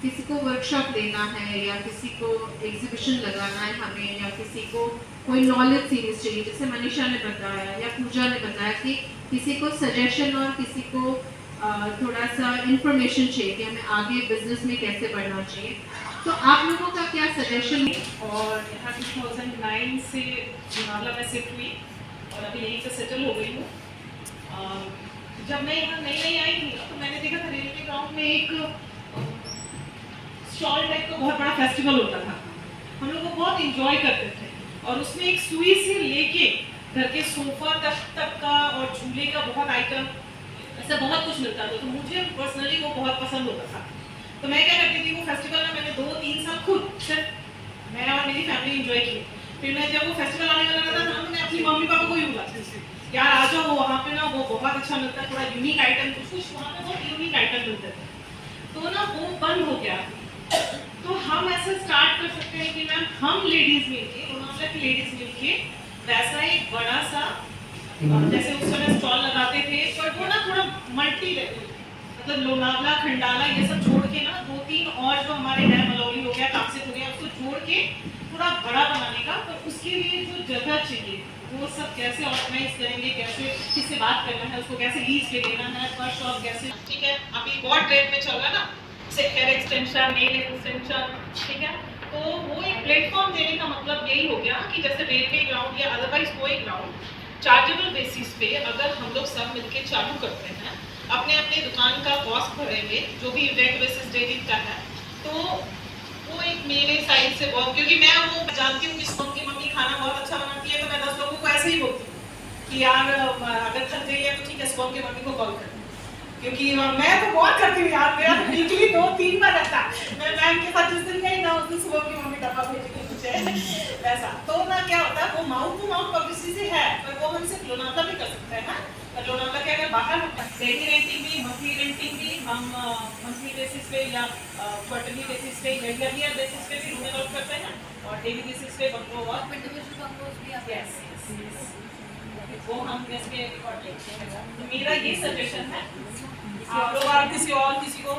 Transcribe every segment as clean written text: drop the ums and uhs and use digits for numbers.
किसी को वर्कशॉप देना है या किसी को एग्जीबिशन लगाना है हमें, या किसी को कोई नॉलेज सीरीज चाहिए, जैसे मनीषा ने बताया या पूजा ने बताया कि किसी को सजेशन और किसी को थोड़ा सा इंफॉर्मेशन चाहिए कि हमें आगे बिजनेस में कैसे बढ़ना चाहिए, तो आप लोगों का क्या सजेशन है? और यहाँ 2009 से लोनावला में शिफ्ट हुई और अभी यहीं से सेटल हो गई हूँ। जब मैं यहाँ नई नई आई थी तो मैंने देखा था रेलवे ग्राउंड में एक स्टॉल टाइप का बहुत बड़ा फेस्टिवल होता था, हम लोग वो बहुत इंजॉय करते थे और उसमें एक सुई से लेके घर के सोफा तक का और झूले का बहुत आइटम, ऐसा बहुत कुछ मिलता था। तो मुझे पर्सनली वो बहुत पसंद होता था। तो मैं क्या करती थी, वो फेस्टिवल में मैंने 2-3 साल खुद सिर्फ मैं और मेरी फैमिली एंजॉय की। फिर मैं जब वो फेस्टिवल आने वाला रहता था तो मैं अपनी मम्मी पापा को ही बुलाती थी, यार आ जाओ, वहाँ पे ना वो बहुत अच्छा मिलता है, थोड़ा यूनिक आइटम, कुछ वहाँ पे बहुत यूनिक आइटम मिलते थे। तो ना वो बंद हो गया। तो हम ऐसा स्टार्ट कर सकते हैं कि मैम हम लेडीज मिलके, लोनावला की लेडीज मिलके वैसा एक बड़ा सा जैसे उस समय स्टॉल लगाते थे, पर वो ना थोड़ा मल्टी लेवल, मतलब लोनावला खंडाला ये सब छोड़ के ना 2-3 और जो हमारे हैं, मलौली हो गया, कामसित हो गया, उसको जोड़ के थोड़ा बड़ा बनाने का। तो उसके लिए जो जगह चाहिए वो सब कैसे ऑर्गेनाइज करेंगे, कैसे किससे बात करना है, उसको कैसे लीज पे लेना है, पर शॉप कैसे, ठीक है अभी बहुत ट्रेंड में चल रहा है ना, से हेयर एक्सटेंशन, नेल एक्सटेंशन, ठीक है। तो वो एक प्लेटफॉर्म देने का मतलब यही हो गया कि जैसे रेलवे ग्राउंड या अदरवाइज कोई ग्राउंड चार्जेबल बेसिस पे अगर हम लोग सब मिलके चालू करते हैं, अपने अपने दुकान का कॉस्ट भरेंगे, जो भी रेंट बेसिस डेली का है, तो वो एक मेरे साइड से बहुत, क्योंकि मैं वो जानती हूँ कि शुभम की मम्मी खाना बहुत अच्छा बनाती है, तो मैं 10 लोगों को ऐसे ही बोलती हूँ कि यार अगर थक गई है तो ठीक है, शुभम की मम्मी को कॉल कर, क्योंकि मैं तो बहुत करती हूँ यार, मेरा वीकली 2-3 बार रहता है। मैं मैम के साथ जिस दिन गई ना, उस दिन सुबह की मम्मी डब्बा भेजी मुझे वैसा। तो ना क्या होता है, वो माउथ टू माउथ पब्लिसिटी है, पर वो हम सिर्फ लोनावला भी कर सकते हैं ना। पर लोनावला के अगर बाहर डेली रेंटिंग भी, मंथली रेंटिंग भी, हम मंथली बेसिस पे या क्वार्टरली बेसिस पे या ईयर बेसिस पे भी रूम अलॉट करते हैं, और डेली बेसिस पे बंगलो और इंडिविजुअल बंगलोज भी आप, यस वो हम कैसे रिकॉर्ड लेते हैं। तो मेरा ये सजेशन है, आप लोग और किसी को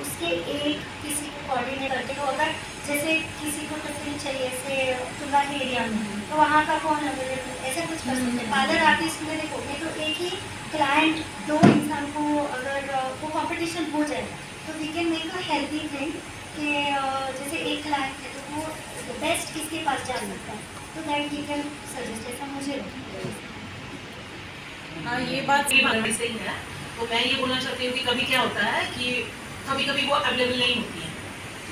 उसके एक किसी को कोऑर्डिनेट करके, तो अगर जैसे किसी को टिफिन चाहिए से तुला के एरिया में, तो वहाँ का कौन अवेलेबल, ऐसा कुछ कर सकते हैं। पार्लर आर्टिस्ट में देखोगे तो एक ही क्लाइंट 2 इंसान को, अगर वो कंपटीशन हो जाए तो we can make a healthy thing कि जैसे एक क्लाइंट है तो वो बेस्ट किसके पास जा सकता है, तो दैट वी कैन सजेस्ट, ऐसा मुझे हाँ ये बात सही है। तो मैं ये बोलना चाहती हूँ कि कभी क्या होता है कि कभी कभी वो अवेलेबल नहीं होती है,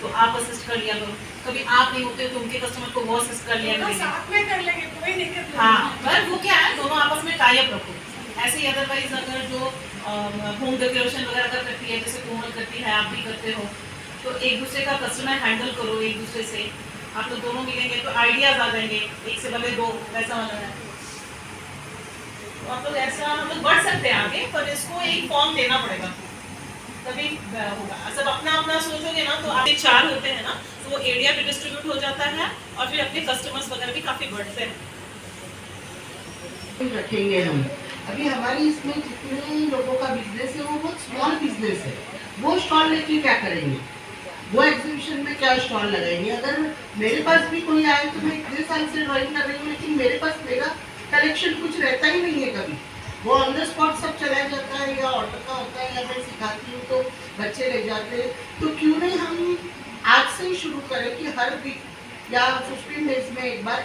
तो आप असिस्ट कर लिया करो, कभी आप नहीं होते तो उनके कस्टमर को वो असिस्ट कर लिया करेंगे, साथ में कर लेंगे, कोई दिक्कत नहीं। हाँ, पर वो क्या है, दोनों आपस में टाई अप रखो। ऐसे ही अदरवाइज अगर जो होम डेकोरेशन वगैरह का करती है, जैसे कोमल करती है, आप भी करते हो, तो एक दूसरे का कस्टमर हैंडल करो, एक दूसरे से आप लोग दोनों मिलेंगे तो आइडियाज आ जाएंगे, एक से भले 2 वैसा वाला है। आप लोग ऐसा हम लोग बढ़ सकते हैं आगे, पर इसको एक फॉर्म देना पड़ेगा, तभी होगा। सब अपना अपना सोचोगे ना, तो आगे 4 होते हैं ना, तो वो एरिया भी डिस्ट्रीब्यूट हो जाता है और फिर अपने कस्टमर्स वगैरह भी काफी बढ़ते हैं। रखेंगे हम अभी हमारी इसमें जितने लोगों का बिजनेस है वो बहुत स्मॉल बिजनेस है, वो स्टॉल लेके क्या करेंगे, वो एग्जीबिशन में क्या स्टॉल लगाएंगे। अगर मेरे पास भी कोई आए तो मैं इतने साल से ड्राइंग कर रही हूँ, लेकिन मेरे पास मेरा कलेक्शन कुछ रहता ही नहीं है, कभी वो ऑन द स्पॉट सब चला जाता है, या ऑर्डर का होता है, या मैं सिखाती हूँ तो बच्चे ले जाते हैं। तो क्यों नहीं हम आज से ही शुरू करें कि हर वीक या 15 डेज में एक बार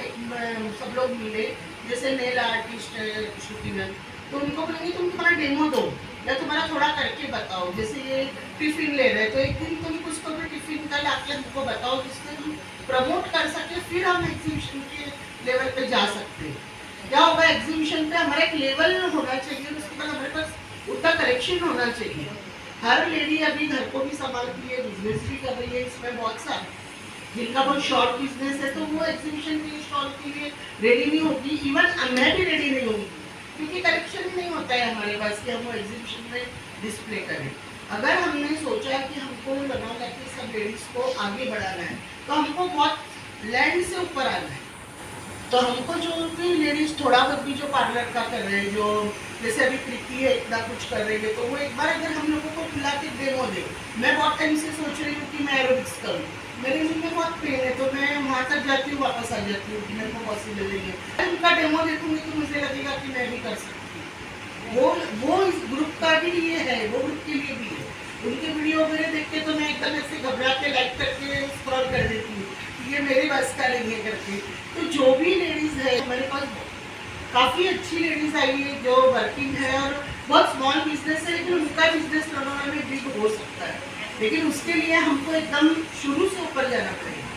सब लोग मिले, जैसे नेल आर्टिस्ट है श्रुति मैम, तो उनको बोलेंगे तुम तुम्हारा डेमो दो या तुम्हारा थोड़ा करके बताओ। जैसे ये टिफिन ले रहे हैं तो एक दिन तुम कुछ तो भी टिफिन का लाके हमको बताओ, जिससे हम प्रमोट कर सके, फिर हम एग्जीबिशन के लेवल पे जा सकते हैं। क्या होगा, एग्जीबिशन पे हमारा एक लेवल होना चाहिए, उसके बाद हमारे पास उतना कलेक्शन होना चाहिए। हर लेडी अभी घर को भी संभालती है, बिजनेस भी कर रही है, इसमें बहुत सारे जिनका बहुत शॉर्ट बिजनेस है, तो वो एग्जीबिशन के स्टॉल के लिए रेडी नहीं होगी। इवन मैं भी रेडी नहीं होगी, क्योंकि कलेक्शन ही नहीं होता है हमारे पास कि हम वो एग्जीबिशन में डिस्प्ले करें। अगर हमने सोचा कि हमको लोनावला की सब लेडीज को आगे बढ़ाना है, तो हमको बहुत लैंड से ऊपर आना है। तो हमको जो भी लेडीज थोड़ा बहुत भी जो पार्लर का कर रहे हैं, जो जैसे अभी प्रीति है इतना कुछ कर रही है, तो वो एक बार अगर हम लोगों को बुला के डेमो दे। मैं बहुत टाइम से सोच रही हूँ कि मैं एरोबिक्स करूँ, मेरे मुंह में बहुत पेन है, तो मैं वहाँ तक जाती हूँ, वापस आ जाती हूँ कि मेरे को पॉसिबल नहीं है। उनका डेमो देखूँगी तो मुझे लगेगा कि मैं भी कर सकती हूँ। वो इस ग्रुप का भी लिए है, वो ग्रुप के लिए भी है। उनके वीडियो वगैरह देख के तो मैं एकदम ऐसे घबरा के लाइक करके स्क्रॉल कर देती हूँ, ये मेरे बस का नहीं है करके। तो जो भी लेडीज़ है, हमारे पास काफ़ी अच्छी लेडीज़ आई है जो वर्किंग है और बहुत स्मॉल बिजनेस है, लेकिन उनका बिजनेस लड़ोना में बिग हो सकता है, लेकिन उसके लिए हमको एकदम शुरू से ऊपर जाना पड़ेगा,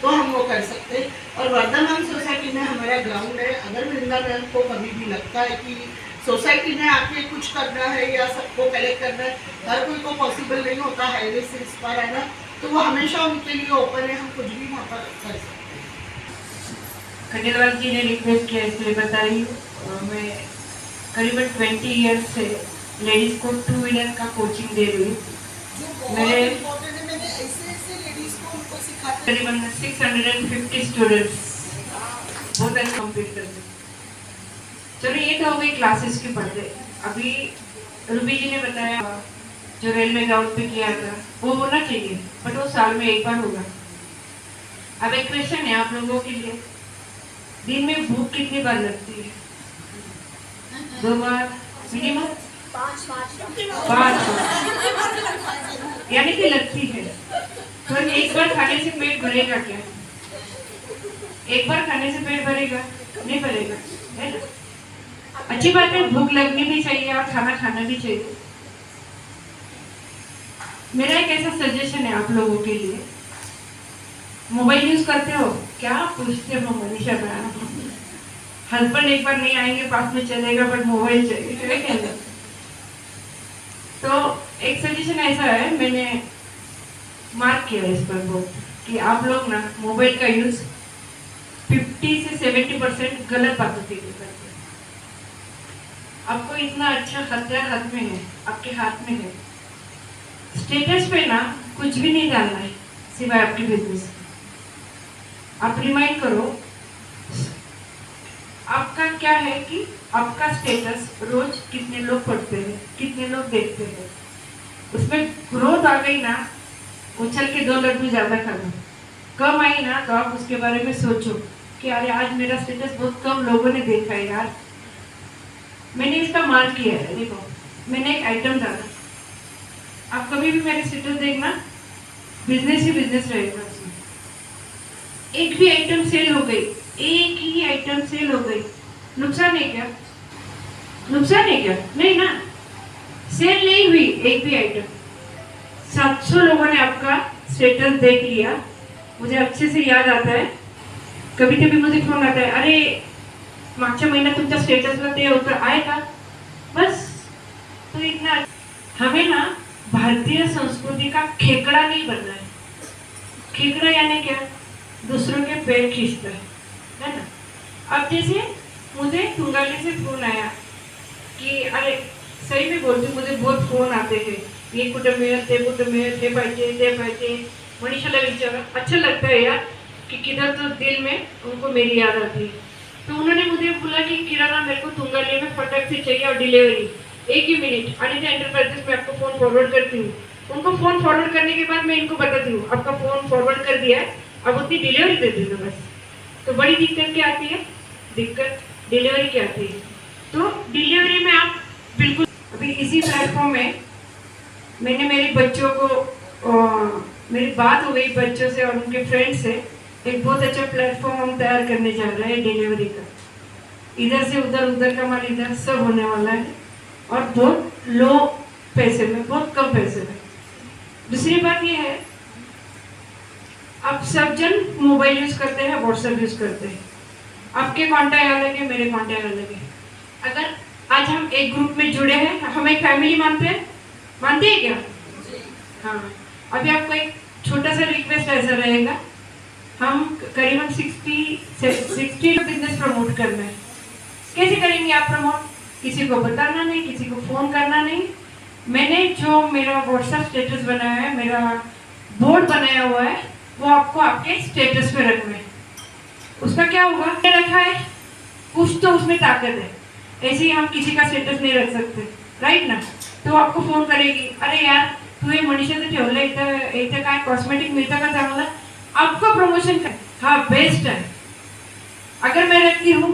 तो हम वो कर सकते हैं। और वर्धमान सोसाइटी में हमारा ग्राउंड है। अगर वृंदा मैम को कभी भी लगता है कि सोसाइटी में आके कुछ करना है या सबको कलेक्ट करना है, हर कोई को पॉसिबल नहीं होता हाईवे से इस पार आना, तो वो हमेशा उनके लिए ओपन है, हम कुछ भी वहाँ पर कर सकते हैं। खंडेलवाल जी ने रिक्वेस्ट किया इसलिए बता रही हूँ। मैं करीबन 20 ईयर्स से लेडीज़ को 2 व्हीलर का कोचिंग दे रही हूँ। मेरे करीबन 650 स्टूडेंट्स बहुत अच्छे कंप्लीट करते। चलो ये तो हो गई क्लासेस के पढ़ते। अभी रूबी जी ने बताया जो रेलवे ग्राउंड पे किया था वो होना चाहिए, बट वो साल में एक बार होगा। अब एक क्वेश्चन है आप लोगों के लिए, दिन में भूख कितनी बार लगती है? 2 बार मिनिमम? 5 बार यानी कि लगती है। तो एक बार खाने से पेट भरेगा क्या? एक बार खाने से पेट भरेगा? नहीं भरेगा, है ना? अच्छी बात है, भूख लगनी भी चाहिए और खाना खाना भी चाहिए। मेरा एक ऐसा सजेशन है आप लोगों के लिए, मोबाइल यूज करते हो क्या? पूछते हो मनीषा मैम। हस्बैंड एक बार नहीं आएंगे पास में चलेगा, बट मोबाइल चाहिए। तो एक सजेशन ऐसा है, मैंने मार्क किया इस पर बहुत, कि आप लोग ना मोबाइल का यूज 50 से 70% गलत बातों के लिए करते हैं। आपको इतना अच्छा हथियार हाथ में है, आपके हाथ में है। स्टेटस पे ना कुछ भी नहीं डालना है सिवाय आपके बिजनेस। आप रिमाइंड करो, आपका क्या है कि आपका स्टेटस रोज कितने लोग पढ़ते हैं, कितने लोग देखते हैं। उसमें ग्रोथ आ गई ना, उछल के 2 लड्डू ज्यादा खाना। कम आई ना तो आप उसके बारे में सोचो कि अरे आज मेरा स्टेटस बहुत कम लोगों ने देखा है यार। मैंने इसका मार्क किया है, देखो मैंने एक आइटम डाला, आप कभी भी मेरे स्टेटस देखना, बिजनेस ही बिजनेस रहेगा उसमें। एक भी आइटम सेल हो गई, एक ही आइटम सेल हो गई, नुकसान है क्या? नुकसान है क्या? नहीं ना। सेल नहीं हुई एक भी आइटम, 700 लोगों ने आपका स्टेटस देख लिया। मुझे अच्छे से याद आता है, कभी कभी मुझे फोन आता है, अरे मागच्या महिन्यात तुमच्या स्टेटसला ते होतं आहे का? बस। तो इतना हमें ना भारतीय संस्कृति का खेकड़ा नहीं बनना है। खेकड़ा यानी क्या? दूसरों के पैर खींचता है ना। अब जैसे मुझे तुंगाली से फोन आया कि अरे सही में बोलती, मुझे बहुत फोन आते हैं, ये कुठं मिळेल, ते कुठं मिळेल, हे पाहिजे, ते पाहिजे। मनीषाला विचारा, अच्छा लगता है यार कि किधर तो दिल में उनको मेरी याद आती है। तो उन्होंने मुझे बोला कि किराना मेरे को तुंगाली में फटक से चाहिए और डिलीवरी 1 ही मिनट। अनिता एंटरप्राइजेस में आपको फोन फॉरवर्ड करती हूँ। उनको फोन फॉरवर्ड करने के बाद मैं इनको बताती हूँ आपका फोन फॉरवर्ड कर दिया है, अब उतनी डिलीवरी दे देना बस। तो बड़ी दिक्कत क्या आती है? दिक्कत डिलीवरी की आती है। तो डिलीवरी में आप बिल्कुल, अभी इसी प्लेटफॉर्म में मैंने मेरे बच्चों को मेरी बात हो गई बच्चों से और उनके फ्रेंड से, एक बहुत अच्छा प्लेटफॉर्म हम तैयार करने जा रहे हैं डिलीवरी का। इधर से उधर, उधर का माल इधर, सब होने वाला है और बहुत लो पैसे में, बहुत कम पैसे में। दूसरी बात ये है, अब सब जन मोबाइल यूज करते हैं, व्हाट्सएप यूज करते हैं। आपके कॉन्टैक्ट अलग है, मेरे कॉन्टैक्ट अलग है। अगर आज हम एक ग्रुप में जुड़े हैं, हम एक फैमिली मानते हैं क्या? हाँ। अभी आपको एक छोटा सा रिक्वेस्ट ऐसा रहेगा, हम करीबन 60 बिजनेस प्रमोट करना है। कैसे करेंगे आप प्रमोट? किसी को बताना नहीं, किसी को फोन करना नहीं। मैंने जो मेरा व्हाट्सएप स्टेटस बनाया है, मेरा बोर्ड बनाया हुआ है, वो आपको आपके स्टेटस पे रखना है। उसका क्या होगा? ये रखा है, कुछ तो उसमें ताकत है। ऐसे ही हम किसी का स्टेटस नहीं रख सकते, राइट ना? तो आपको फोन करेगी, अरे यार तू हे मनीषाचं ठेवलं इथं काय कॉस्मेटिक मिळतं का चांगलं, आपका प्रमोशन काय? हाँ बेस्ट है। अगर मैं रखती हूँ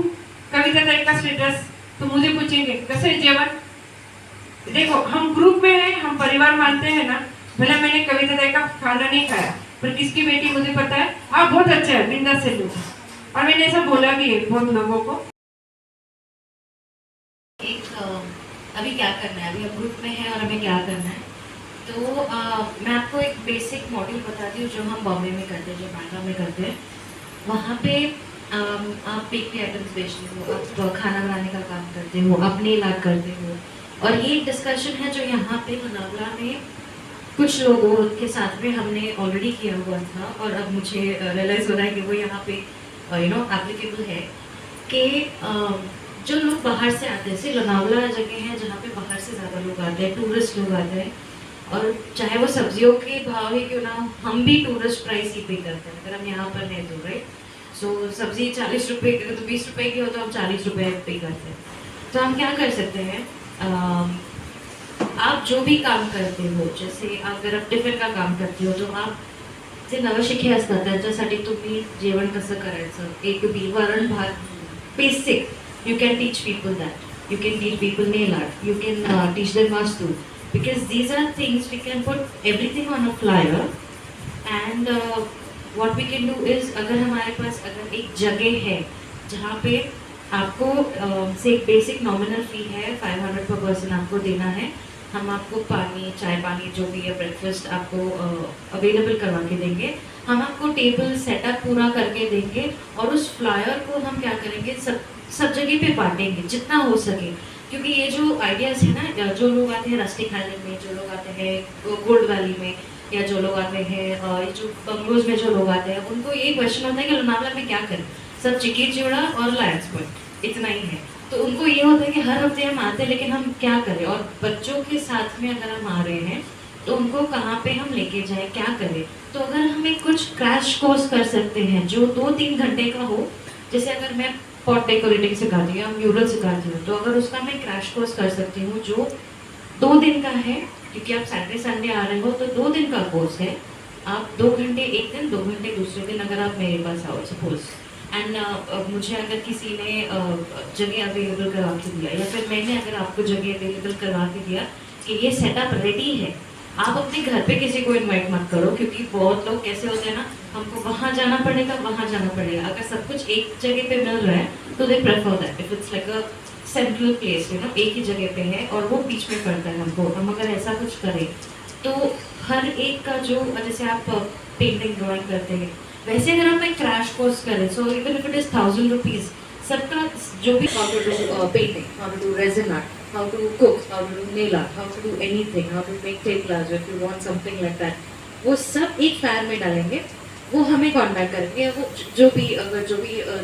कविता ताई का स्टेटस तो मुझे पूछेंगे कैसे है जेवन। देखो हम ग्रुप में हैं, हम परिवार मानते हैं ना। भले मैंने कविता ताई का खाना नहीं खाया पर किसकी बेटी मुझे पता है, हाँ बहुत अच्छा है, बिंदास से लो। और मैंने ऐसा बोला भी है बहुत लोगों को। अभी क्या करना है, अभी हम ग्रुप में हैं और हमें क्या करना है। तो मैं आपको एक बेसिक मॉड्यूल बताती हूँ जो हम बॉम्बे में करते हैं, जो बांद्रा में करते हैं। वहाँ पे आप बेकरी आइटम्स बेचते हो, आप खाना बनाने का काम करते हो, आप नेल आर्ट करते हो। और ये एक डिस्कशन है जो यहाँ पे लोनावला में कुछ लोगों के साथ में हमने ऑलरेडी किया हुआ था, और अब मुझे रियलाइज़ हो रहा है कि वो यहाँ पे एप्लीकेबल है कि जो लोग बाहर से आते हैं, जैसे लोनावला जगह है जहाँ पे बाहर से ज़्यादा लोग आते हैं, टूरिस्ट लोग आते हैं। और चाहे वो सब्जियों के भाव ही क्यों ना हो, हम भी टूरिस्ट प्राइस ही पे करते हैं अगर हम यहाँ पर नहीं तो, राइट। सो सब्जी 40 रुपये की, अगर तो 20 रुपये की हो तो हम 40 रुपये पे करते हैं। तो हम क्या कर सकते हैं, आप जो भी काम करते हो, जैसे अगर आप टिफिन का काम करते हो तो आप जे नवशिखे असतात त्याच्यासाठी तुम्ही जेवण कसं करायचं, A to B, वरण भात, basic you can teach people that. You can teach people nail art. You can teach them vastu. Because these are things we can put everything on a flyer. And what we can do is, अगर हमारे पास अगर एक जगह है जहाँ पे आपको से एक बेसिक नॉमिनल फी है 500 पर पर्सन आपको देना है, हम आपको पानी, चाय पानी जो भी है, ब्रेकफास्ट आपको अवेलेबल करवा के देंगे, हम आपको टेबल सेटअप पूरा करके देंगे, और उस फ्लायर को हम क्या करेंगे, सब जगह पे बांटेंगे जितना हो सके। क्योंकि ये जो आइडियाज़ है ना, जो लोग आते हैं रस्टिक आइलैंड में, जो लोग आते हैं गोल्ड वैली में, या जो लोग आते हैं ये जो बंगलोज में जो लोग आते हैं, उनको ये क्वेश्चन होता है कि लोनावला में क्या करें, सब चिकी चिड़ा और लायंस पॉइंट इतना ही है। तो उनको ये होता है कि हर हफ्ते हम आते हैं लेकिन हम क्या करें, और बच्चों के साथ में अगर हम आ रहे हैं तो उनको कहाँ पे हम लेके जाएं, क्या करें। तो अगर हमें कुछ क्रैश कोर्स कर सकते हैं जो 2-3 घंटे का हो, जैसे अगर मैं पॉट डेकोरेटिंग सिखाती हूँ या म्यूरल सिखाती हूँ, तो अगर उसका मैं क्रैश कोर्स कर सकती हूँ जो 2 दिन का है, क्योंकि आप सैटरडे संडे आ रहे हो तो 2 दिन का कोर्स है। आप 2 घंटे एक दिन, 2 घंटे दूसरे दिन अगर आप मेरे पास आओ सपोज, एंड मुझे अगर किसी ने जगह अवेलेबल करवा के दिया, या फिर मैंने अगर आपको जगह अवेलेबल करवा के दिया कि ये सेटअप रेडी है, आप अपने घर पे किसी को इनवाइट मत करो, क्योंकि बहुत लोग कैसे होते हैं ना, हमको वहाँ जाना पड़ेगा, वहाँ जाना पड़ेगा। अगर सब कुछ एक जगह पे मिल रहा है तो they prefer that, if it's like a central place, you know, एक ही जगह पे है और वो बीच में पड़ता है हमको, हम अगर ऐसा कुछ करें तो हर एक का जो, जैसे आप पेंटिंग ड्राइंग करते हैं, वैसे अगर हम एक क्रैश कोर्स करें, so even if it is 1000 rupees, सबका जो भी, how to do painting, how to do resin art, how to cook, how to do nail art, how to do anything, how to make tablas if you want something like that, वो सब एक fire में डालेंगे। वो हमें contact करेंगे, वो जो भी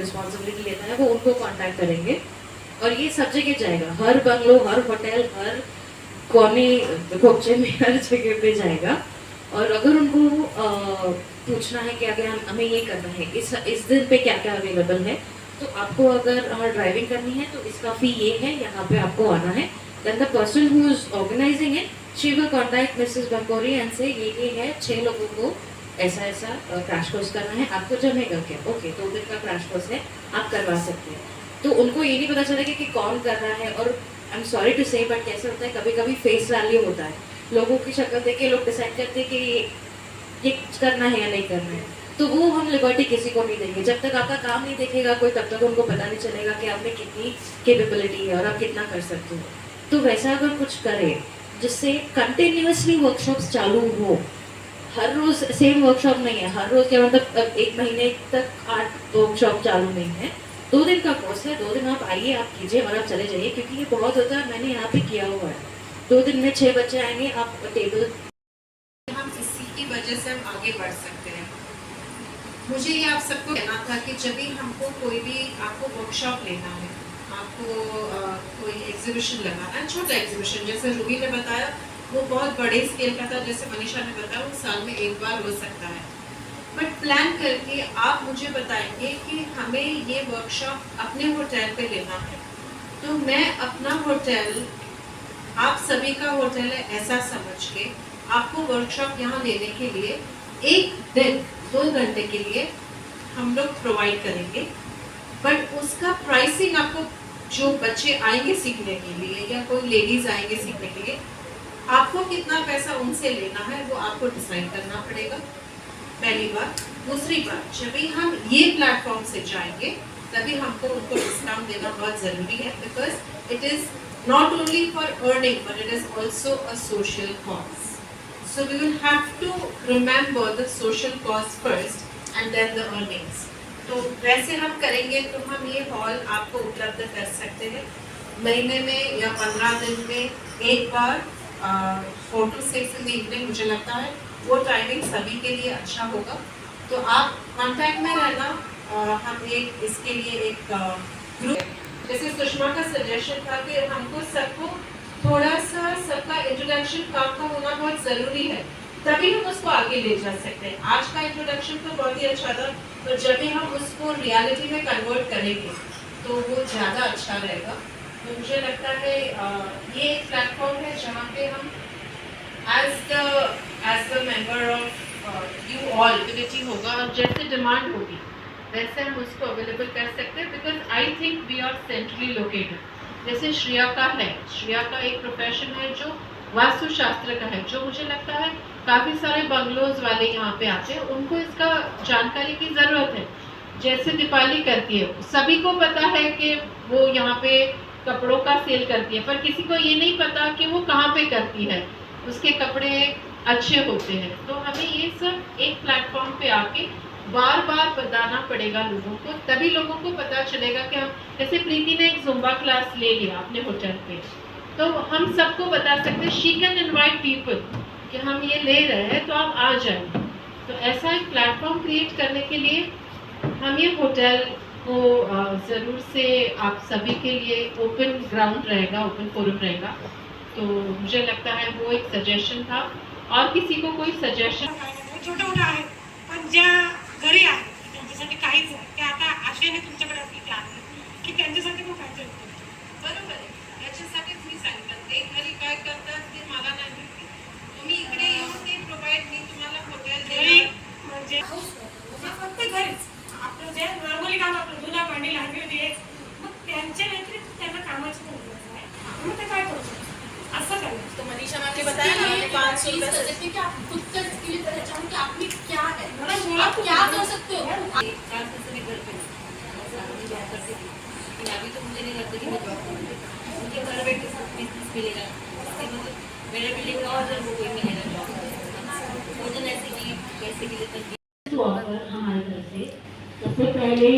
रिस्पॉन्सिबिलिटी लेता है वो उनको कांटेक्ट करेंगे, और ये सब जगह जाएगा, हर बंगलो, हर होटल, हर कोने कोचे में, हर जगह पे जाएगा। और अगर उनको पूछना है कि अगर हमें ये करना है, इस दिन पे क्या क्या अवेलेबल है, तो आपको अगर ड्राइविंग करनी है तो इसका फी ये है, यहाँ पे आपको आना है, then the person who is organizing it, she will contact Mrs Bakori and से ये है 6 लोगों को ऐसा ऐसा क्रैश कोर्स करना है, आपको जमेगा क्या? ओके, 2 दिन का क्रैश कोर्स है, आप करवा सकते हैं। तो उनको ये नहीं पता चलेगा कि कौन कर रहा है, और आई एम सॉरी टू से बट कैसे होता है, कभी कभी फेस वैल्यू होता है, लोगों की शक्ल देख के लोग डिसाइड करते हैं कि ये करना है या नहीं करना है। तो वो हम लिबर्टी किसी को नहीं देंगे, जब तक आपका काम नहीं देखेगा कोई, तब तक उनको पता नहीं चलेगा कि आप में कितनी कैपेबिलिटी है और आप कितना कर सकते हो। तो वैसा अगर कुछ करें जिससे कंटिन्यूअसली वर्कशॉप्स चालू हो, हर रोज सेम वर्कशॉप नहीं है, हर रोज क्या मतलब 1 महीने तक 8 वर्कशॉप चालू नहीं है, 2 दिन का कोर्स है, 2 दिन आप आइए, आप कीजिए और आप चले जाइए, क्योंकि ये बहुत होता है, मैंने यहाँ पे किया हुआ है। 2 दिन में 6 बच्चे आएंगे, आप टेबल, हम इसी की वजह से हम आगे बढ़ सकते हैं। मुझे ये आप सबको कहना था कि जब भी हमको कोई भी आपको वर्कशॉप लेना है, आपको कोई एग्जीबिशन लगाना है, छोटा एग्जीबिशन, जैसे रूबी ने बताया वो बहुत बड़े स्केल का था, जैसे मनीषा ने बताया वो साल में 1 बार हो सकता है, बट प्लान करके आप मुझे बताएंगे कि हमें ये वर्कशॉप अपने होटल पे लेना है, तो मैं अपना होटल, आप सभी का होटल है ऐसा समझ के आपको वर्कशॉप यहाँ लेने के लिए 1 दिन 2 घंटे के लिए हम लोग प्रोवाइड करेंगे। बट उसका प्राइसिंग आपको, जो बच्चे आएंगे सीखने के लिए या कोई लेडीज आएंगे सीखने के लिए, आपको कितना पैसा उनसे लेना है वो आपको डिसाइड करना पड़ेगा, पहली बात। दूसरी बात, जब भी हम ये प्लेटफॉर्म से जाएंगे तभी हमको उनको डिस्काउंट देना बहुत ज़रूरी है, because it is not only for earning but it is also a social cause. So we will have to remember the social cause first and then the earnings. तो वैसे हम करेंगे तो हम ये हॉल आपको उपलब्ध कर सकते हैं महीने में या 15 दिन में एक बार 4 to 6 in the evening, मुझे लगता है वो टाइमिंग सभी के लिए अच्छा होगा। तो आप कांटेक्ट में रहना। हम एक इसके लिए एक ग्रुप, जैसे सुषमा का सजेशन था कि हमको सबको थोड़ा सा सबका इंट्रोडक्शन काम का होना बहुत ज़रूरी है, तभी हम उसको आगे ले जा सकते हैं। आज का इंट्रोडक्शन तो बहुत ही अच्छा था, तो जब भी हम उसको रियलिटी में कन्वर्ट करेंगे तो वो ज़्यादा अच्छा रहेगा। तो मुझे लगता है ये एक प्लेटफॉर्म है जहाँ पे हम as the member of you all ability होगा और जैसे डिमांड होगी वैसे हम उसको अवेलेबल कर सकते हैं, because I think we are centrally located. जैसे श्रेया का है, श्रेया का एक प्रोफेशन है जो वास्तुशास्त्र का है, जो मुझे लगता है काफ़ी सारे बंगलोज वाले यहाँ पे आते हैं, उनको इसका जानकारी की ज़रूरत है। जैसे दीपाली करती है, सभी को पता है कि वो यहाँ पे कपड़ों का सेल करती है, पर किसी को ये नहीं पता कि वो कहाँ पे करती है, उसके कपड़े अच्छे होते हैं। तो हमें ये सब एक प्लेटफॉर्म पे आके बार बार बताना पड़ेगा लोगों को, तभी लोगों को पता चलेगा कि हम, जैसे प्रीति ने एक जुम्बा क्लास ले लिया अपने होटल पे, तो हम सबको बता सकते हैं, शी कैन इनवाइट पीपल कि हम ये ले रहे हैं तो आप आ जाए। तो ऐसा एक प्लेटफॉर्म क्रिएट करने के लिए हम ये होटल को ज़रूर से आप सभी के लिए ओपन ग्राउंड रहेगा, ओपन फोरम रहेगा। तो मुझे लगता है वो एक सजेशन था। और किसी को कोई सजेशन? छोटं मोठं आहे, पण ज्या घरी आहे त्यांच्यासाठी काहीच नाही, ते आता आशेने तुमच्याकडे असली ते आले की त्यांच्यासाठी पण काहीतरी बरोबर आहे, याच्यासाठीच मी सांगितलं, ते घरी काय करतात ते मला नाही माहिती, तुम्ही इकडे येऊन ते प्रोव्हाइड, मी तुम्हाला हॉटेल देणार म्हणजे फक्त घरीच आपलं जे नॉर्मली काम, आपलं धुणं भांडी लागली होती, मग त्यांच्या व्यतिरिक्त त्यांना कामाची पण गरज आहे, मग ते काय करू शकतो असं करायचं। तो मनीषा मैम ने बताया ना 500 रुपये कि आप खुद का स्किल पहचान कि आपने क्या है, आप क्या कर सकते हो। चार पैसे भी घर पे जॉब करती थी, लेकिन अभी तो मुझे नहीं लगता कि मैं जॉब करूँगी, मुझे घर बैठ के सब बिजनेस मिलेगा, इसके मतलब मेरे बिल्डिंग का और वो कोई मिलेगा जॉब, भोजन ऐसे कि पैसे के लिए तक ऑफर हमारी तरफ से सबसे पहले,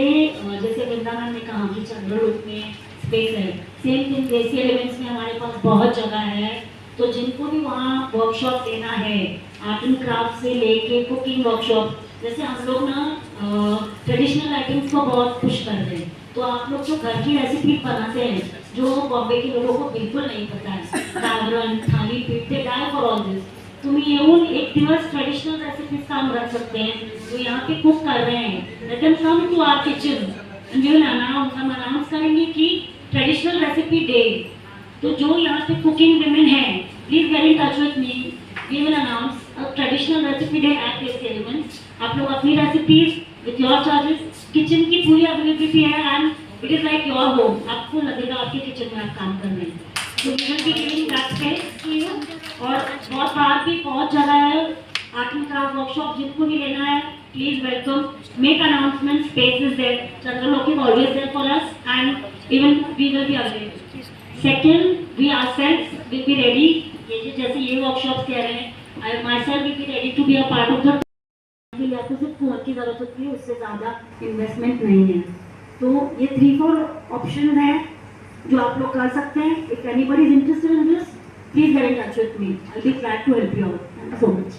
जैसे वृंदा मैम ने कहा कि चंद्रलोक में स्पेस है, सेम थिंग देसी एलिमेंट्स में हमारे पास बहुत जगह है, तो जिनको भी वहाँ वर्कशॉप लेना है, आर्ट एंड क्राफ्ट से लेके कुकिंग वर्कशॉप, जैसे हम लोग ना ट्रेडिशनल आइटम्स को बहुत खुश कर रहे हैं, तो आप लोग जो घर की रेसिपी बनाते हैं जो बॉम्बे के लोगों को बिल्कुल नहीं पता है, गावरन, थाली पीठ, दे डाई फॉर ऑल दिस। तुम्ही येऊन एक दिवस ट्रेडिशनल रेसिपीज का हम रख सकते हैं, तो यहाँ पे कुक कर रहे हैं, let them come to our kitchen and we will announce करेंगे कि ट्रेडिशनल रेसिपी डे। तो जो यहाँ पे कुकिंग विमेन है, please get in touch with me, we will announce a traditional recipe day at desi elements. आप लोग अपनी recipes with your charges, kitchen की पूरी अवेलेबिलिटी है and it is like your home, आपको लगेगा आपके किचन में आप काम कर रहे हैं। तो we will be giving that space to you. और बहुत बाहर भी बहुत जगह है, आर्ट एंड क्राफ्ट वर्कशॉप जिनको भी लेना है please welcome, make announcement, space is there, Chandralok is always there for us and even we will be available. Second, we ourselves will be ready, ये जैसे ये वर्कशॉप कह रहे हैं, I myself will be ready to be a part of the, आपको सिर्फ phone की जरूरत होती है, उससे ज़्यादा इन्वेस्टमेंट नहीं है। तो ये 3-4 ऑप्शन हैं जो आप लोग कर सकते हैं। If anybody is interested in this, please get in touch with me, I will be glad to help you out. Thank you so much.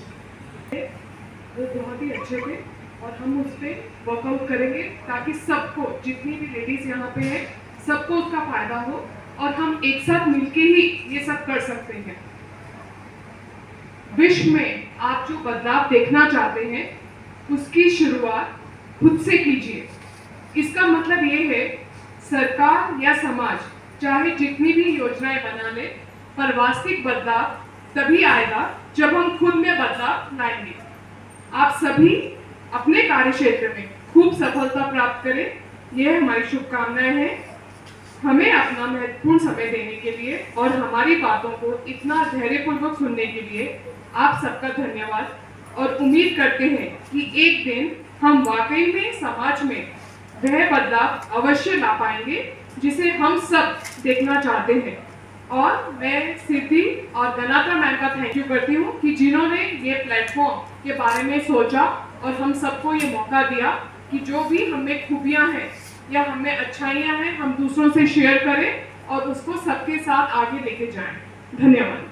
वो बहुत ही अच्छे थे और हम उस पर वर्कआउट करेंगे ताकि सबको, जितनी भी लेडीज़ यहाँ पे हैं, सबको उसका फायदा हो और हम एक साथ मिलके ही ये सब कर सकते हैं। विश्व में आप जो बदलाव देखना चाहते हैं उसकी शुरुआत खुद से कीजिए। इसका मतलब ये है सरकार या समाज चाहे जितनी भी योजनाएं बना ले, पर वास्तविक बदलाव तभी आएगा जब हम खुद में बदलाव लाएंगे। आप सभी अपने कार्य क्षेत्र में खूब सफलता प्राप्त करें, यह हमारी शुभकामनाएं हैं। हमें अपना महत्वपूर्ण समय देने के लिए और हमारी बातों को इतना धैर्यपूर्वक सुनने के लिए आप सबका धन्यवाद, और उम्मीद करते हैं कि एक दिन हम वाकई में समाज में वह बदलाव अवश्य ला पाएंगे जिसे हम सब देखना चाहते हैं। और मैं सिद्धि और गनात्रा मैम का थैंक यू करती हूँ कि जिन्होंने ये प्लेटफॉर्म के बारे में सोचा और हम सबको ये मौका दिया कि जो भी हमें खूबियाँ हैं या हमें अच्छाइयाँ हैं हम दूसरों से शेयर करें और उसको सबके साथ आगे लेके जाएं। धन्यवाद।